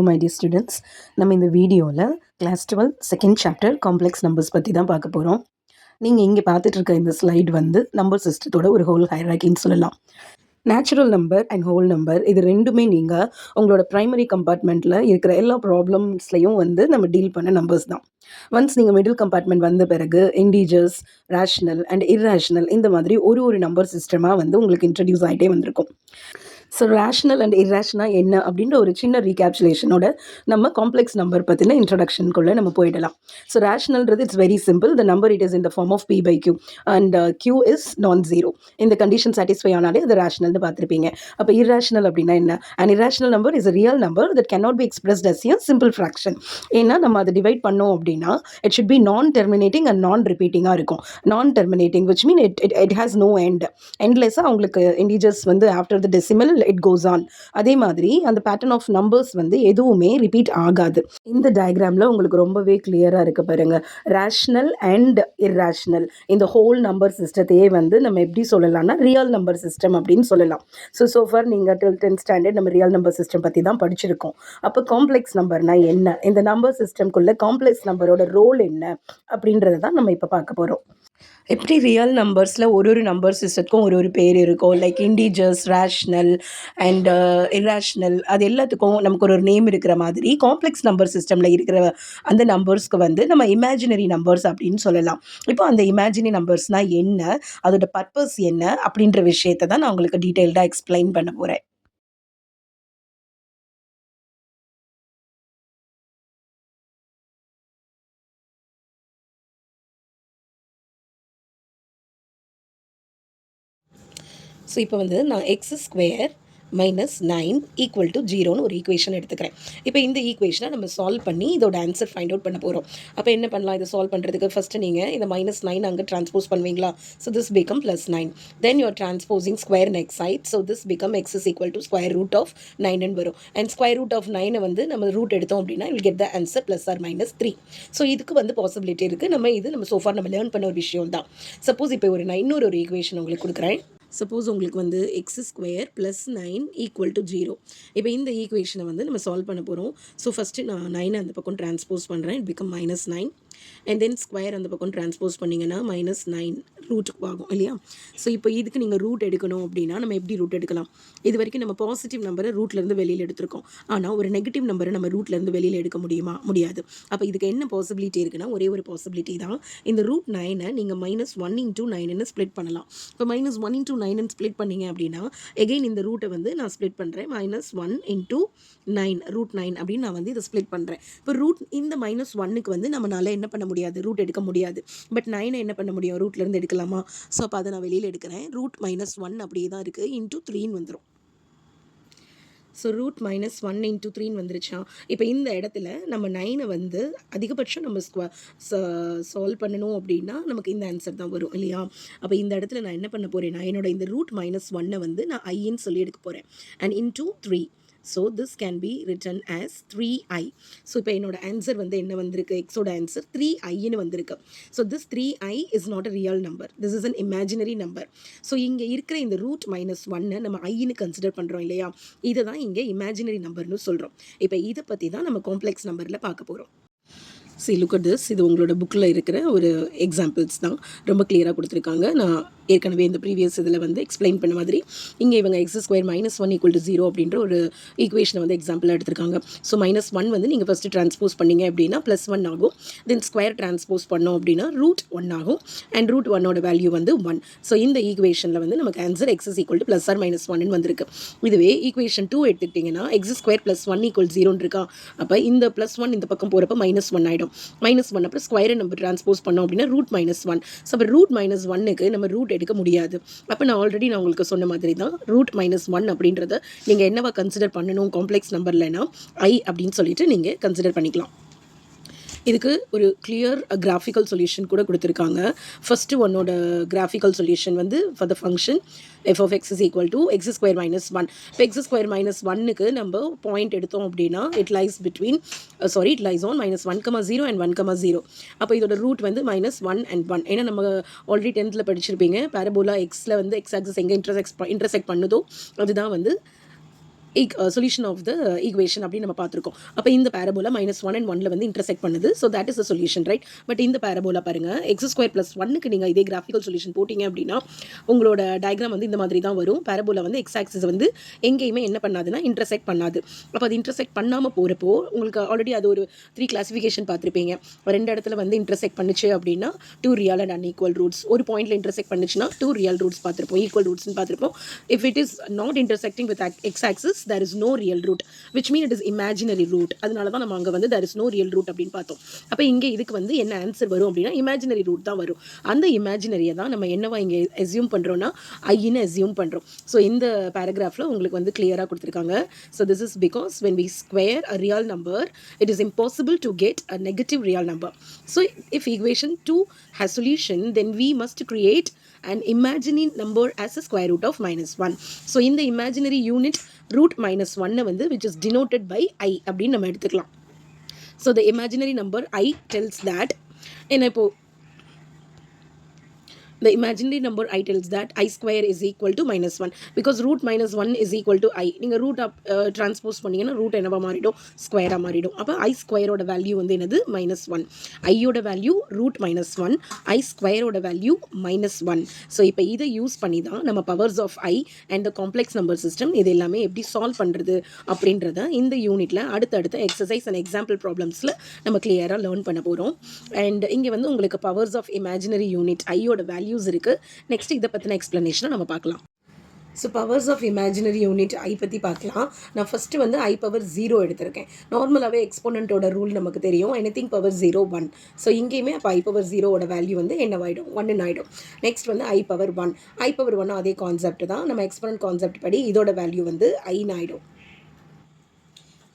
my dear students. நம்ம இந்த வீடியோவில் class 12 second chapter complex numbers பற்றி தான் பார்க்க போகிறோம். நீங்கள் இங்கே பார்த்துட்டு இருக்க இந்த ஸ்லைட் வந்து நம்பர் சிஸ்டத்தோட ஒரு ஹோல் ஹைரார்க்கின்னு சொல்லலாம். Natural number and whole number இது ரெண்டுமே நீங்கள் உங்களோட ப்ரைமரி கம்பார்ட்மெண்ட்டில் இருக்கிற எல்லா ப்ராப்ளம்ஸ்லையும் வந்து நம்ம டீல் பண்ண நம்பர்ஸ் தான். ஒன்ஸ் நீங்கள் மிடில் கம்பார்ட்மெண்ட் வந்த பிறகு இண்டீஜர்ஸ், ரேஷ்னல் அண்ட் இர்ரேஷ்னல் இந்த மாதிரி ஒரு நம்பர் சிஸ்டமாக வந்து உங்களுக்கு இன்ட்ரடியூஸ் ஆகிட்டே வந்திருக்கும். ஸோ ரேஷ்னல் அண்ட் இர்ரேஷ்னல் என்ன அப்படின்ற ஒரு சின்ன ரீகேப்சுலேஷனோட நம்ம காம்ப்ளெக்ஸ் நம்பர் பற்றின இன்ட்ரடக்ஷனுக்குள்ளே நம்ம போயிடலாம். ஸோ ரேஷ்னல்ன்றது it's very simple. The number it is in the form of P by Q and Q is non zero. இந்த கண்டிஷன் சாட்டிஸ்ஃபை ஆனாலே அது ரேஷ்னல்னு பார்த்துருப்பீங்க. அப்போ இர்ரேஷ்னல் அப்படின்னா என்ன? And irrational number is a real number that cannot be expressed as a simple fraction. ஏன்னா நம்ம அதை டிவைட் பண்ணோம் அப்படின்னா it should be non terminating and non ரிப்பீட்டிங்காக இருக்கும். Non terminating which mean it has no end. எண்ட்லெஸ்ஸாக உங்களுக்கு integers வந்து after the decimal it goes on. அதே மாதிரி அந்த பேட்டர்ன் ஆஃப் நம்பர்ஸ் வந்து எதுவுமே ரிப்பீட் ஆகாது. இந்த டயக்ராமில் உங்களுக்கு ரொம்பவே கிளியராக இருக்க பாருங்க. ரேஷ்னல் அண்ட் இர்ரேஷ்னல் இந்த ஹோல் நம்பர் சிஸ்டத்தையே வந்து நம்ம எப்படி சொல்லலாம்னா ரியல் நம்பர் சிஸ்டம் அப்படின்னு சொல்லலாம். ஸோ ஃபார் நீங்கள் 10th ஸ்டாண்டர்ட் நம்ம ரியல் நம்பர் சிஸ்டம் பற்றி தான் படிச்சிருக்கோம். அப்போ காம்ப்ளெக்ஸ் நம்பர்னா என்ன, இந்த நம்பர் சிஸ்டம்குள்ளே காம்ப்ளெக்ஸ் நம்பரோட ரோல் என்ன அப்படின்றத தான் நம்ம இப்போ பார்க்க போகிறோம். எப்படி ரியல் நம்பர்ஸில் ஒரு நம்பர் சிஸ்டத்துக்கும் ஒரு பேர் இருக்கும், like integers, rational and irrational, அது எல்லாத்துக்கும் நமக்கு ஒரு நேம் இருக்கிற மாதிரி காம்ப்ளெக்ஸ் நம்பர் சிஸ்டமில் இருக்கிற அந்த நம்பர்ஸ்க்கு வந்து நம்ம இமேஜினரி நம்பர்ஸ் அப்படின்னு சொல்லலாம். இப்போ அந்த இமேஜினரி நம்பர்ஸ்னால் என்ன, அதோட பர்பஸ் என்ன அப்படின்ற விஷயத்தை தான் நான் உங்களுக்கு டீட்டெயில்டாக எக்ஸ்பிளைன் பண்ண போகிறேன். ஸோ இப்போ வந்து நான் x² -9 = 0ன்னு ஒரு ஈக்குவேஷன் எடுத்துக்கிறேன். இப்போ இந்த ஈக்குவேஷனை நம்ம சால்வ் பண்ணி இதோட ஆன்சர் ஃபைண்ட் அவுட் பண்ண போகிறோம். அப்போ என்ன பண்ணலாம், இதை சால்வ் பண்ணுறதுக்கு ஃபஸ்ட்டு நீங்கள் இந்த -9 அங்கே ட்ரான்ஸ்போஸ் பண்ணுவீங்களா? So this become +9. Then you are transposing square next side. So this become x is equal to √9 வரும். அண்ட் √9 வந்து நம்ம ரூட் எடுத்தோம் அப்படின்னா will get the answer +or-3. So இதுக்கு வந்து பாசிபிலிட்டி இருக்குது. நம்ம சோஃபார் நம்ம லேர்ன் பண்ண ஒரு விஷயம் தான். சப்போஸ் இப்போ இன்னொரு ஈக்குவேஷன் உங்களுக்கு கொடுக்குறேன். சப்போஸ் உங்களுக்கு வந்து x² + 9 = 0. இப்போ இந்த ஈக்குவேஷனை வந்து நம்ம சால்வ் பண்ண போகிறோம். ஸோ ஃபஸ்ட்டு நான் 9 அந்த பக்கம் ட்ரான்ஸ்போஸ் பண்ணுறேன். It become -9. And then square அந்த பக்கம் ட்ரான்ஸ்போஸ் பண்ணிங்கன்னா -9 ரூட்டுக்கு ஆகும் இல்லையா? ஸோ இப்போ இதுக்கு நீங்கள் ரூட் எடுக்கணும் அப்படின்னா நம்ம எப்படி ரூட் எடுக்கலாம்? இது வரைக்கும் நம்ம பாசிட்டிவ் நம்பரை ரூட்லேருந்து வெளியில் எடுத்திருக்கோம். ஆனால் ஒரு நெகட்டிவ் நம்பரை நம்ம ரூட்லேருந்து வெளியில் எடுக்க முடியாது. அப்போ இதுக்கு என்ன பாசிபிலிட்டி இருக்குன்னா ஒரே ஒரு பாசிபிலிட்டி தான். இந்த √9 நீங்கள் -1 × 9ன்னு ஸ்ப்ளிட் பண்ணலாம். இப்போ -1 × 9ன்னு ஸ்ப்ளிட் பண்ணிங்க அப்படின்னா எகெயின் இந்த ரூட்டை வந்து நான் ஸ்ப்ளிட் பண்ணுறேன். -1 × 9 √9 அப்படின்னு நான் வந்து இதை ஸ்ப்ளிட் பண்ணுறேன். இப்போ இந்த -1க்கு வந்து நம்மளால என்ன பண்ண முடியாது, ரூட் எடுக்க முடியாது. பட் 9 என்ன பண்ண முடியும், ரூட்லேருந்து எடுக்கலாமா? ஸோ அப்போ அதை நான் வெளியில் எடுக்கிறேன். √-1 அப்படியே தான் இருக்குது, ×3 வந்துடும். ஸோ √-1 × 3 வந்துருச்சா? இப்போ இந்த இடத்துல நம்ம 9 வந்து அதிகபட்சம் நம்ம சால்வ் பண்ணணும் அப்படின்னா நமக்கு இந்த ஆன்சர் தான் வரும் இல்லையா? அப்போ இந்த இடத்துல நான் என்ன பண்ண போகிறேன்னா என்னோட இந்த √-1 வந்து நான் ஐன்னு சொல்லி எடுக்க போகிறேன். And ×3. So this can be written as 3i. So இப்போ என்னோட ஆன்சர் வந்து என்ன வந்திருக்கு, எக்ஸோட ஆன்சர் 3iன்னு வந்திருக்கு. So this 3i is not a real number, this is an imaginary number. So இங்கே இருக்கிற இந்த √-1 நம்ம ஐன்னு கன்சிடர் பண்ணுறோம் இல்லையா? இதை தான் இங்கே இமேஜினரி நம்பர்னு சொல்கிறோம். இப்போ இதை பற்றி தான் நம்ம காம்ப்ளெக்ஸ் நம்பரில் பார்க்க போகிறோம். See, look at this. இது உங்களோட புக்கில் இருக்கிற ஒரு எக்ஸாம்பிள்ஸ் தான். ரொம்ப கிளியராக கொடுத்துருக்காங்க. நான் ஏற்கனவே இந்த ப்ரீவியஸ் இதில் வந்து எக்ஸ்பிளைன் பண்ண மாதிரி இங்கே இவங்க x² -1 = 0 அப்படின்ற ஒரு ஈக்குவேஷனை வந்து எக்ஸாம்பிளாக எடுத்திருக்காங்க. ஸோ -1 வந்து நீங்கள் ஃபஸ்ட்டு ட்ரான்ஸ்போஸ் பண்ணிங்க அப்படின்னா +1 ஆகும். தென் ஸ்கொயர் ட்ரான்ஸ்போஸ் பண்ணோம் அப்படின்னா √1 ஆகும். அண்ட் √1ஓட வேல்யூ வந்து 1. ஸோ இந்த ஈக்குவேஷனில் வந்து நமக்கு answer x is equal to +or-1ன்னு வந்திருக்கு. இதுவே ஈக்குவேஷன் 2 எடுத்துக்கிட்டிங்கன்னா x² + 1 = 0 இருக்கா? அப்போ இந்த +1 இந்த பக்கம் போகிறப்ப -1 ஆகிடும். -1 அப்புறம் ஸ்கொயரை நம்ம ட்ரான்ஸ்போஸ் பண்ணோம் அப்படின்னா √-1. ஸோ அப்போ √-1க்கு நம்ம ரூட் எடுக்க முடியாது. அப்போ நான் உங்களுக்கு சொன்ன மாதிரி தான் √-1 அப்படின்றத நீங்கள் என்னவா கன்சிடர் பண்ணணும் காம்ப்ளெக்ஸ் நம்பர்லனா i அப்படின்னு சொல்லிட்டு நீங்கள் கன்சிடர் பண்ணிக்கலாம். இதுக்கு ஒரு கிளியர் கிராஃபிக்கல் சொல்யூஷன் கூட கொடுத்துருக்காங்க. ஃபஸ்ட்டு ஒன்னோட கிராஃபிக்கல் சொல்யூஷன் வந்து for the function f(x) is equal to x² - 1. இப்போ x² - 1க்கு நம்ம பாயிண்ட் எடுத்தோம் அப்படின்னா it lies on -1, 0 and 1, 0. அப்போ இதோட ரூட் வந்து -1 and 1. ஏன்னா நம்ம ஆல்ரெடி 10th படிச்சிருப்பீங்க, பேரபோலா எக்ஸில் வந்து எக்ஸ் ஆக்சிஸ் எங்கே இன்டர்செக்ட் பண்ணுதோ அதுதான் வந்து சொல்யூஷன் ஆஃப் த ஈக்குவேஷன் அப்படின்னு நம்ம பார்த்துருக்கோம். அப்போ இந்த பேரபோலா -1 and 1ல வந்து இன்டர்செக்ட் பண்ணுது. So that is a solution, right? But இந்த பேரபோலா பாருங்க, x² + 1க்கு நீங்கள் இதே கிராஃபிக்கல் சொல்யூஷன் போட்டிங்க அப்படின்னா உங்களோட டயக்ராம் வந்து இந்த மாதிரி தான் வரும். பேரபோலா வந்து எக்ஸ் ஆக்சிஸ் வந்து எங்கேயுமே என்ன பண்ணாதுன்னா இன்டர்செக்ட் பண்ணாது. அப்போ அது இன்டர்செக்ட் பண்ணாமல் போகிறப்போ உங்களுக்கு ஆல்ரெடி அது ஒரு 3 கிளாசிஃபிகேஷன் பார்த்துருப்பீங்க. ரெண்டு இடத்துல வந்து இன்டர்செக்ட் பண்ணுச்சு அப்படின்னா 2 ரியல் அண்ட் அன்ஈக்குவல் ரூட்ஸ், ஒரு பாயிண்ட்ல இன்டர்செக்ட் பண்ணுச்சுன்னா 2 ரியல் ரூட்ஸ் பார்த்துருப்போம், ஈக்குவல் ரூட்ஸ்னு பார்த்துருப்போம். If it is not intersecting with X axis there is no real root, which mean it is imaginary root. அதனால தான் நம்ம அங்கே வந்து there is no real root அப்படின்னு பார்த்தோம். அப்போ இங்கே இதுக்கு வந்து என்ன ஆன்சர் வரும் அப்படின்னா இமேஜினரி ரூட் தான் வரும். அந்த இமேஜினரியை தான் நம்ம என்னவா இங்கே அசியூம் பண்ணுறோன்னா ஐன்னு அசியூம் பண்ணுறோம். ஸோ இந்த பேராகிராஃபில் உங்களுக்கு வந்து கிளியராக கொடுத்துருக்காங்க. So this is because when we square a real number it is impossible to get a negative real number. So if equation 2 has solution then we must create an imaginary number as a square root of -1. So in the imaginary unit root -1 வந்து which is denoted by I அப்படின்னு நம்ம எடுத்துக்கலாம். So the imaginary number I tells that என்ன இப்போ the imaginary number I tells that I square is equal to -1 because root -1 is equal to I. நீங்கள் root transpose பண்ணிங்கன்னா root என்னவா மாறிடும், ஸ்கொயராக மாறிடும். அப்போ I ஸ்கொயரோட வேல்யூ வந்து என்னது -1, ஐயோட வேல்யூ ரூட் -1, I ஸ்கொயரோட வேல்யூ -1. ஸோ இப்போ இதை யூஸ் பண்ணி தான் நம்ம powers of I and the complex number system இது எல்லாமே எப்படி சால்வ் பண்ணுறது அப்படின்றத இந்த யூனிட்டில் அடுத்தடுத்த எக்ஸசைஸ் அண்ட் எக்ஸாம்பிள் ப்ராப்ளம்ஸில் நம்ம கிளியராக லேர்ன் பண்ண போகிறோம். அண்ட் இங்கே வந்து உங்களுக்கு பவர்ஸ் ஆஃப் இமேஜினரி யூனிட் ஐயோட வேல்யூ இருக்கு. நெக்ஸ்ட் இதை பத்தின எக்ஸ்பிளனேஷனை நம்ம பார்க்கலாம். So powers of imaginary unit I பற்றி பார்க்கலாம். நான் ஃபஸ்ட்டு வந்து I பவர் 0 எடுத்திருக்கேன். நார்மலாகவே எக்ஸ்போனண்ட்டோட ரூல் நமக்கு தெரியும், எனிதிங் பவர் 0 1. ஸோ இங்கேயுமே அப்போ I பவர் 0ஓட வேல்யூ வந்து என்னவாயிடும், 1 ஆகிடும். நெக்ஸ்ட் வந்து I பவர் 1, I பவர் 1 அதே கான்செப்ட் தான், நம்ம எக்ஸ்போனன்ட் கான்செப்ட் படி இதோட வேல்யூ வந்து ஐன்னு ஆகிடும்.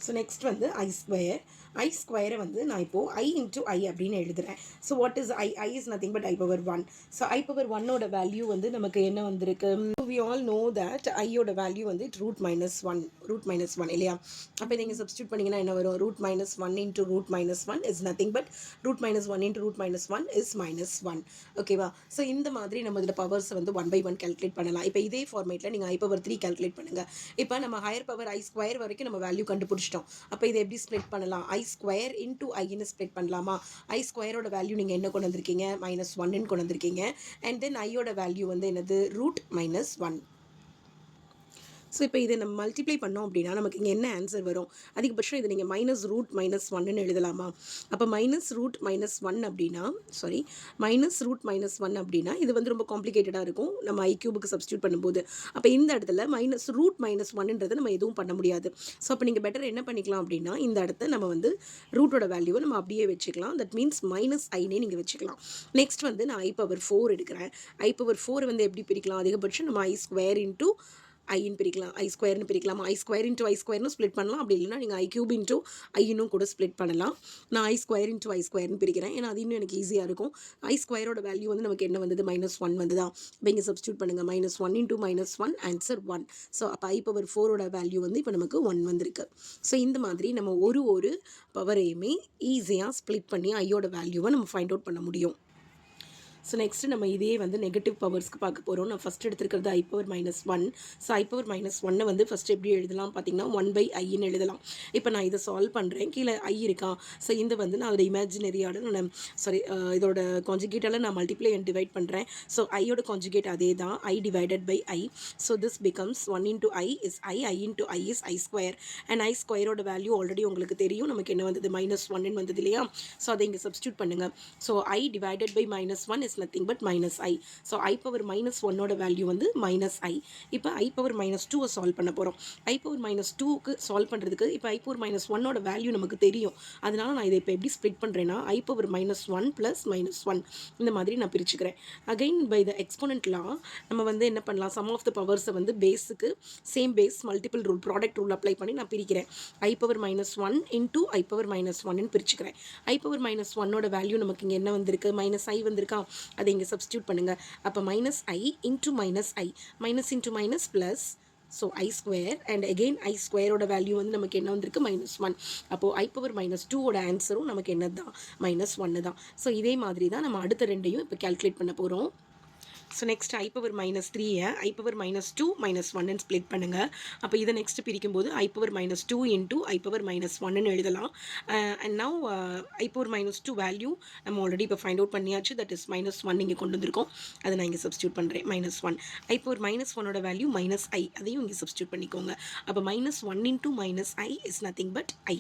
ஸோ நெக்ஸ்ட் வந்து I ஸ்கொயர், I ஸ்கொயரை வந்து நான் இப்போது I இன்ட்டு I அப்படின்னு எழுதுகிறேன். So what is I? I is nothing but I power 1. So I power 1ஓட வேல்யூ வந்து நமக்கு என்ன வந்திருக்கு, we all know that ஐயோட வேல்யூ வந்து ரூட் -1 இல்லையா? அப்போ இதை நீங்கள் சப்ஸ்டியூட் பண்ணிங்கன்னா என்ன வரும், root -1 into root -1 is nothing but root -1 into root -1 is -1. ஓகேவா? ஸோ இந்த மாதிரி நம்ம இதில் பவர்ஸை வந்து 1 by 1 கேல்குலேட் பண்ணலாம். இப்போ இதே ஃபார்மேட்டில் நீங்கள் I பவர் 3 கேல்குலேட் பண்ணுங்கள். இப்போ நம்ம ஹையர் பவர் I ஸ்கொயர் வரைக்கும் நம்ம வேல்யூ கண்டுபிடிச்சிட்டோம். அப்போ இதை எப்படி ஸ்ப்ளிட் பண்ணலாம், I ஸ்கொயர் இன்ட்டு ஐன்னு ஸ்ப்ளிட் பண்ணலாமா? I ஸ்கொயரோட வேல்யூ நீங்கள் என்ன கொண்டு வந்திருக்கீங்க, -1ன்னு கொண்டு வந்திருக்கீங்க. அண்ட் தென் ஐயோட வேல்யூ வந்து என்னது, ரூட் -1. ஸோ இப்போ இதை நம்ம மல்டிப்ளை பண்ணோம் அப்படின்னா நமக்கு இங்கே என்ன ஆன்சர் வரும், அதிகபட்சம் இதை நீங்கள் -ரூட் -1ன்னு எழுதலாமா? அப்போ -ரூட் -1 அப்படின்னா -ரூட் -1 அப்படின்னா இது வந்து ரொம்ப காம்ப்ளிகேட்டடாக இருக்கும் நம்ம I கியூபுக்கு சப்ஸ்டியூட் பண்ணும்போது. அப்போ இந்த இடத்துல ரூட் -1ன்றதை நம்ம எதுவும் பண்ண முடியாது. ஸோ அப்போ நீங்கள் பெட்டர் என்ன பண்ணிக்கலாம் அப்படின்னா இந்த இடத்த நம்ம வந்து ரூட்டோட வேல்யூவை நம்ம அப்படியே வச்சுக்கலாம். தட் மீன்ஸ் -ஐனே நீங்கள் வச்சுக்கலாம். நெக்ஸ்ட் வந்து நான் I பவர் 4 எடுக்கிறேன். I பவர் 4 வந்து எப்படி பிரிக்கலாம், அதிகபட்சம் நம்ம I ஸ்கொயர் இன்ட்டு ஐன்னு பிரிக்கலாம், I ஸ்கொயர்னு பிரிக்கலாம். I ஸ்கொயர் இன்ட்டு I ஸ்கொயர்னு ஸ்ப்ளிட் பண்ணலாம். அப்படி இல்லைனா நீங்கள் I கியூப் இன்ட்டு ஐன்னும் கூட ஸ்ப்ளிட் பண்ணலாம். நான் I ஸ்கொயர் இன்ட்டு I ஸ்கொயர்னு பிரிக்கிறேன், ஏன்னா அது இன்னும் எனக்கு ஈஸியாக இருக்கும். I ஸ்கொயரோட வேல்யூ வந்து நமக்கு என்ன வந்தது, -1 வந்துதா? இப்போ இங்கே சப்ஸ்டியூட் பண்ணுங்கள், -1 இன்ட்டு -1 ஆன்சர் 1. ஸோ அப்போ I பவர் 4ஓட வேல்யூ வந்து இப்போ நமக்கு 1 வந்திருக்கு. ஸோ இந்த மாதிரி நம்ம ஒரு பவரையுமே ஈஸியாக ஸ்ப்ளிட் பண்ணி ஐயோட வேல்யூவை நம்ம ஃபைண்ட் அவுட் பண்ண முடியும். ஸோ நெக்ஸ்ட்டு நம்ம இதே வந்து நெகட்டிவ் பவர்ஸ்க்கு பார்க்க போகிறோம். நான் ஃபஸ்ட் எடுத்துருக்கிறது I power -1. So I power -1 வந்து ஃபஸ்ட்டு எப்படி எழுதலாம் பார்த்தீங்கன்னா 1 by ஐன்னு எழுதலாம். இப்போ நான் இதை சால்வ் பண்ணுறேன், கீழே I இருக்கா? ஸோ இந்த வந்து நான் அதோட இமேஜினரியோட இதோட கான்ஜுகேட்டால் நான் மல்டிப்ளை அண்ட் டிவைட் பண்ணுறேன். ஸோ ஐயோட கான்ஜுகேட் அதே தான், I divided by I. So this becomes 1 into I is I into I is I square. And I ஸ்கொயரோட வேல்யூ ஆல்ரெடி உங்களுக்கு தெரியும், நமக்கு என்ன வந்தது, -1 வந்தது இல்லையா? ஸோ அதை இங்கே சப்ஸ்டியூட் பண்ணுங்கள். So I divided by -1 is nothing but -i. So I power -1ஓட வேல்யூ வந்து -i. இப்போ I பவர் -2 சால்வ் பண்ண போகிறோம். I பவர் -2க்கு சால்வ் பண்ணுறதுக்கு இப்போ I பவர் -1ஓட வேல்யூ நமக்கு தெரியும். அதனால நான் இதை இப்போ எப்படி ஸ்ப்ளிட் பண்ணுறேன்னா I பவர் -1 ப்ளஸ் -1 இந்த மாதிரி நான் பிரிச்சுக்கிறேன். Again by the exponent law நம்ம வந்து என்ன பண்ணலாம், சம் ஆஃப் த பவர்ஸை வந்து பேஸுக்கு same base multiple rule product rule apply பண்ணி நான் பிரிக்கிறேன். I power -1 into I power -1ன்னு பிரிச்சுக்கிறேன். I பவர் -1ஓட வேல்யூ நமக்கு இங்கே என்ன வந்திருக்கு, -i வந்திருக்கா? அதை இங்கே சப்ஸ்டியூட் பண்ணுங்கள். அப்போ -i into -i, minus into minus plus. So I square and again I ஸ்கொயரோட வேல்யூ வந்து நமக்கு என்ன வந்திருக்கு, -1. அப்போது I பவர் -2ஓட ஆன்சரும் நமக்கு என்ன தான், -1 தான். ஸோ இதே மாதிரி தான் நம்ம அடுத்த ரெண்டையும் இப்போ கேல்குலேட் பண்ண போகிறோம். So next I power minus த்ரீயை I power minus two minus ஒன்னு ஸ்ப்ளிட் பண்ணுங்கள். அப்போ இதை நெக்ஸ்ட் பிரிக்கும்போது I power minus two into I power minus ஒன்னு எழுதலாம். And now I power minus two value நம்ம ஆல்ரெடி இப்போ ஃபைண்ட் அவுட் பண்ணியாச்சு. தட் இஸ் மைனஸ் ஒன் இங்கே கொண்டு வந்திருக்கோம். அதை நான் இங்கே சப்ஸ்டியூட் பண்ணுறேன். Minus one I power minus ஒன்னோட வேல்யூ மைனஸ் ஐ, அதையும் இங்கே சப்ஸ்டியூட் பண்ணிக்கோங்க. அப்போ minus one into minus I is nothing but I.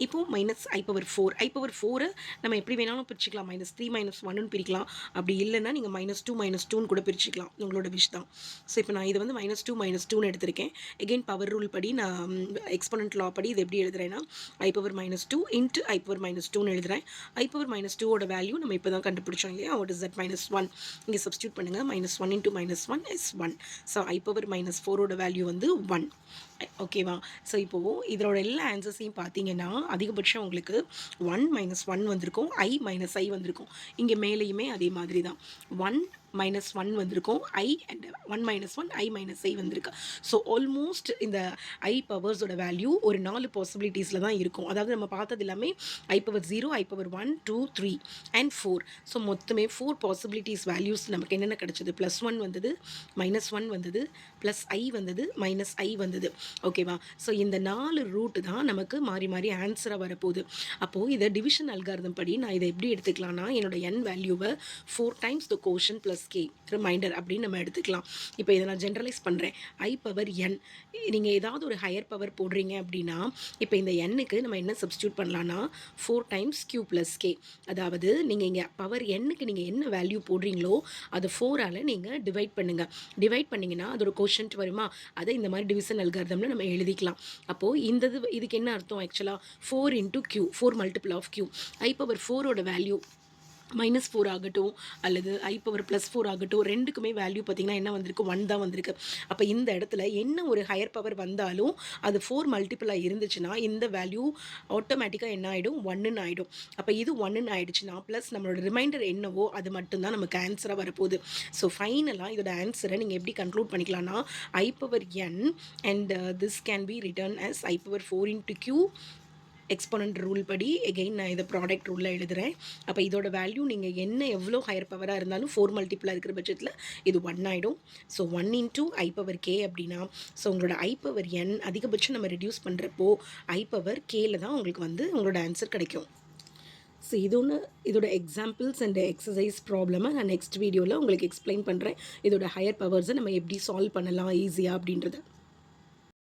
இப்போது minus I power four, I power ஃபோரை நம்ம எப்படி வேணாலும் பிரிச்சுக்கலாம். மைனஸ் த்ரீ மைனஸ் ஒன்னு பிரிக்கலாம். அப்படி இல்லைன்னா நீங்கள் மைனஸ் டூன்னு கூட பிரிச்சுக்கலாம். உங்களோட விஷ் தான். ஸோ இப்போ நான் இதை வந்து மைனஸ் டூன்னு எடுத்திருக்கேன். எகெயின் பவர் ரூல் படி நான் எக்ஸ்போனன்ட் லா படி இது எப்படி எழுதுறேன்னா I power minus two into I power minus டூன்னு எழுதுறேன். ஐ பவர் மைனஸ் டூவோட வேல்யூ நம்ம இப்போ தான் கண்டுபிடிச்சோம் இல்லையா? What is that? Minus one. இங்கே சப்ஸ்டியூட் பண்ணுங்கள். Minus one into minus one is one. So I power minus ஃபோரோட வேல்யூ வந்து ஒன். ஓகேவா? ஸோ இப்போது இதோட எல்லா ஆன்சர்ஸையும் பார்த்தீங்கன்னா அதிகபட்சம் உங்களுக்கு ஒன் மைனஸ் ஒன் வந்திருக்கும், ஐ மைனஸ் ஐ வந்திருக்கும். இங்கே மேலேயுமே அதே மாதிரி தான் ஒன் மைனஸ் ஒன் வந்திருக்கும், I and one minus one I minus I வந்திருக்கு. ஸோ ஆல்மோஸ்ட் இந்த ஐ பவர்ஸோட வேல்யூ ஒரு 4 பாசிபிலிட்டிஸில் தான் இருக்கும். அதாவது நம்ம பார்த்தது எல்லாமே ஐ power 0, I power 1, 2, 3 and 4. So மொத்தமே 4 பாசிபிலிட்டிஸ் வேல்யூஸ் நமக்கு என்னென்ன கிடச்சிது? ப்ளஸ் ஒன் வந்தது, மைனஸ் ஒன் வந்தது, ப்ளஸ் ஐ வந்தது, மைனஸ் ஐ வந்தது. ஓகேவா? ஸோ இந்த 4 ரூட் தான் நமக்கு மாறி மாறி ஆன்சராக வரப்போகுது. அப்போது இதை டிவிஷன் அல்காரிதம் படி நான் இதை எப்படி எடுத்துக்கலாம்னா என்னோட என் வேல்யூவை 4 times the quotient plus K remainder அப்படின்னு நம்ம எடுத்துக்கலாம். இப்போ இதை நான் ஜென்ரலைஸ் பண்ணுறேன். ஐ பவர் என், நீங்கள் ஏதாவது ஒரு ஹையர் பவர் போடுறீங்க அப்படின்னா இப்போ இந்த எண்ணுக்கு நம்ம என்ன சப்ஸ்டியூட் பண்ணலான்னா 4 டைம்ஸ் கியூ ப்ளஸ் கே. அதாவது நீங்கள் இங்கே பவர் எண்ணுக்கு நீங்கள் என்ன வேல்யூ போடுறீங்களோ அதை 4ஆல் நீங்கள் டிவைட் பண்ணுங்கள். டிவைட் பண்ணிங்கன்னா அதோட கோஷன்ட் வருமா? அதை இந்த மாதிரி டிவிஷன் அல்காரிதமில் நம்ம எழுதிக்கலாம். அப்போது இதுக்கு என்ன அர்த்தம்? ஆக்சுவலாக 4 into Q, 4 multiple of Q. I power 4ஓட வேல்யூ மைனஸ் 4 ஆகட்டும் அல்லது ஐ பவர் ப்ளஸ் 4 ஆகட்டும், ரெண்டுக்குமே வேல்யூ பார்த்திங்கன்னா என்ன வந்திருக்கு? 1 தான் வந்திருக்கு. அப்போ இந்த இடத்துல என்ன ஒரு ஹையர் பவர் வந்தாலும் அது 4 மல்டிபிளாக இருந்துச்சுன்னா இந்த வேல்யூ ஆட்டோமேட்டிக்காக என்ன ஆகிடும்? 1ன்னு ஆகிடும். அப்போ இது 1ன்னு ஆகிடுச்சுன்னா ப்ளஸ் நம்மளோட ரிமைண்டர் என்னவோ அது மட்டும்தான் நமக்கு ஆன்சராக வரப்போகுது. ஸோ ஃபைனலாக இதோட ஆன்சரை நீங்கள் எப்படி கன்க்ளூட் பண்ணிக்கலாம்னா I power N and this can be written as I power 4 into Q exponent rule படி. எகெயின் நான் இதை ப்ராடக்ட் ரூலில் எழுதுகிறேன். அப்போ இதோட வேல்யூ நீங்கள் என்ன எவ்வளோ ஹையர் பவராக இருந்தாலும் 4 மல்டிபிளாக இருக்கிற பட்சத்தில் இது 1 ஆகிடும். So 1 into I power K அப்படின்னா ஸோ உங்களோட ஐ பவர் என் அதிகபட்சம் நம்ம ரெடியூஸ் பண்ணுறப்போ ஐ பவர் கேல தான் உங்களுக்கு வந்து உங்களோட ஆன்சர் கிடைக்கும். ஸோ இதோட எக்ஸாம்பிள்ஸ் அண்ட் எக்ஸசைஸ் ப்ராப்ளமை நான் நெக்ஸ்ட் வீடியோவில் உங்களுக்கு எக்ஸ்பிளைன் பண்ணுறேன். இதோட ஹையர் பவர்ஸை நம்ம எப்படி சால்வ் பண்ணலாம் ஈஸியாக அப்படின்றத.